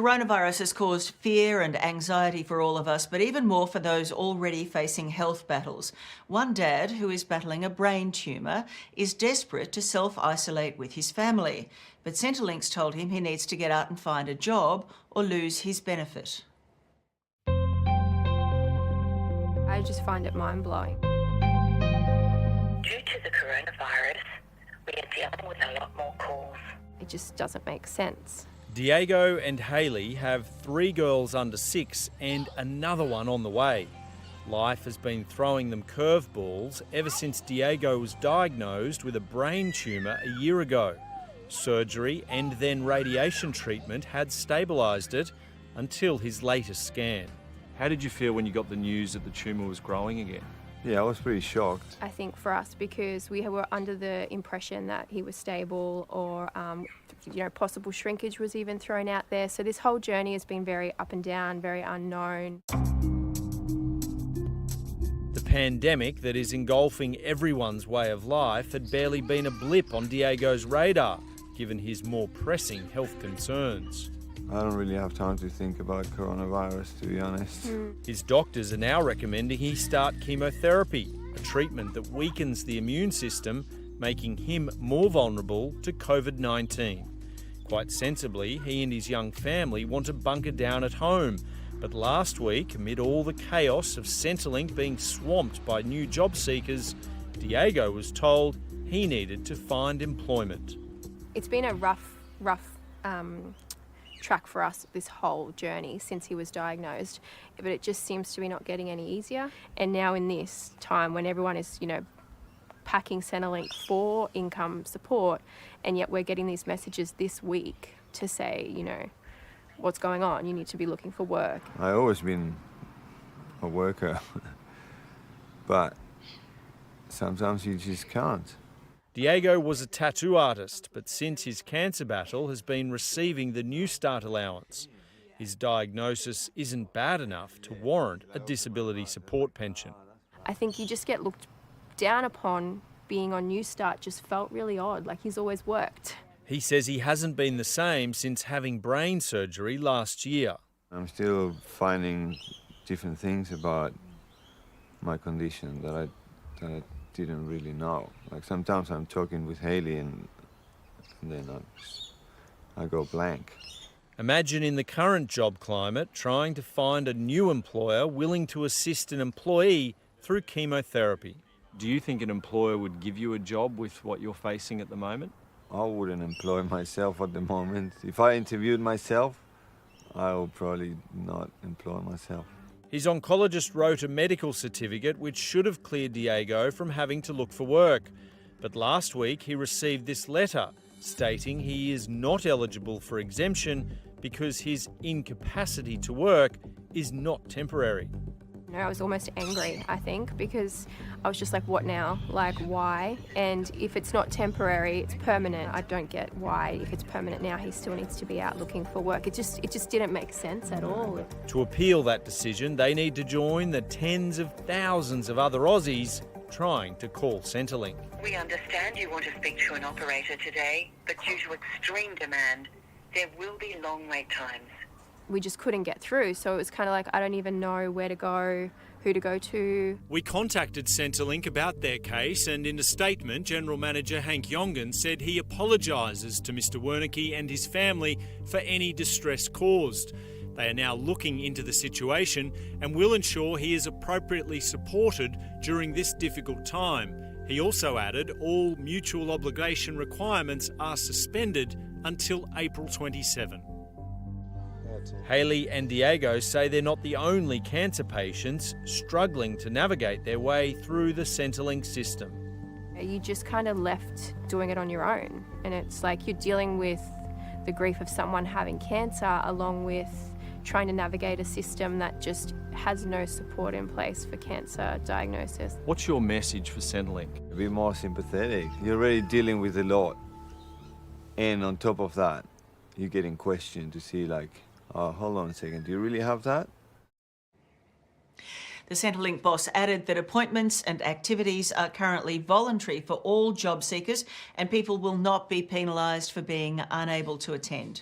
Coronavirus has caused fear and anxiety for all of us, but even more for those already facing health battles. One dad, who is battling a brain tumour, is desperate to self-isolate with his family. But Centrelink's told him he needs to get out and find a job or lose his benefit. I just find it mind-blowing. Due to the coronavirus, we are dealing with a lot more calls. It just doesn't make sense. Diego and Hayley have 3 girls under 6 and another one on the way. Life has been throwing them curveballs ever since Diego was diagnosed with a brain tumour a year ago. Surgery and then radiation treatment had stabilised it until his latest scan. How did you feel when you got the news that the tumour was growing again? Yeah, I was pretty shocked. I think for us, because we were under the impression that he was stable, or possible shrinkage was even thrown out there. So this whole journey has been very up and down, very unknown. The pandemic that is engulfing everyone's way of life had barely been a blip on Diego's radar, given his more pressing health concerns. I don't really have time to think about coronavirus, to be honest. His doctors are now recommending he start chemotherapy, a treatment that weakens the immune system, making him more vulnerable to COVID-19. Quite sensibly, he and his young family want to bunker down at home. But last week, amid all the chaos of Centrelink being swamped by new job seekers, Diego was told he needed to find employment. It's been a rough track for us, this whole journey since he was diagnosed, but it just seems to be not getting any easier. And now in this time when everyone is, packing Centrelink for income support, and yet we're getting these messages this week to say, what's going on? You need to be looking for work. I've always been a worker, but sometimes you just can't. Diego was a tattoo artist, but since his cancer battle has been receiving the New Start allowance. His diagnosis isn't bad enough to warrant a disability support pension. I think you just get looked down upon. Being on New Start just felt really odd, like he's always worked. He says he hasn't been the same since having brain surgery last year. I'm still finding different things about my condition that I didn't really know. Like sometimes I'm talking with Hayley and then I go blank. Imagine in the current job climate trying to find a new employer willing to assist an employee through chemotherapy. Do you think an employer would give you a job with what you're facing at the moment? I wouldn't employ myself at the moment. If I interviewed myself, I would probably not employ myself. His oncologist wrote a medical certificate which should have cleared Diego from having to look for work. But last week he received this letter stating he is not eligible for exemption because his incapacity to work is not temporary. I was almost angry, I think, because I was just like, what now? Like, why? And if it's not temporary, it's permanent. I don't get why, if it's permanent now, he still needs to be out looking for work. It just didn't make sense at all. To appeal that decision, they need to join the tens of thousands of other Aussies trying to call Centrelink. We understand you want to speak to an operator today, but due to extreme demand, there will be long wait times. We just couldn't get through, so it was kind of like, I don't even know where to go, who to go to. We contacted Centrelink about their case, and in a statement, General Manager Hank Yongan said he apologises to Mr Wernicke and his family for any distress caused. They are now looking into the situation and will ensure he is appropriately supported during this difficult time. He also added all mutual obligation requirements are suspended until April 27. Hayley and Diego say they're not the only cancer patients struggling to navigate their way through the Centrelink system. You just kind of left doing it on your own, and it's like you're dealing with the grief of someone having cancer along with trying to navigate a system that just has no support in place for cancer diagnosis. What's your message for Centrelink? Be more sympathetic. You're already dealing with a lot, and on top of that, you're getting questioned to see like, oh, hold on a second, do you really have that? The Centrelink boss added that appointments and activities are currently voluntary for all job seekers and people will not be penalised for being unable to attend.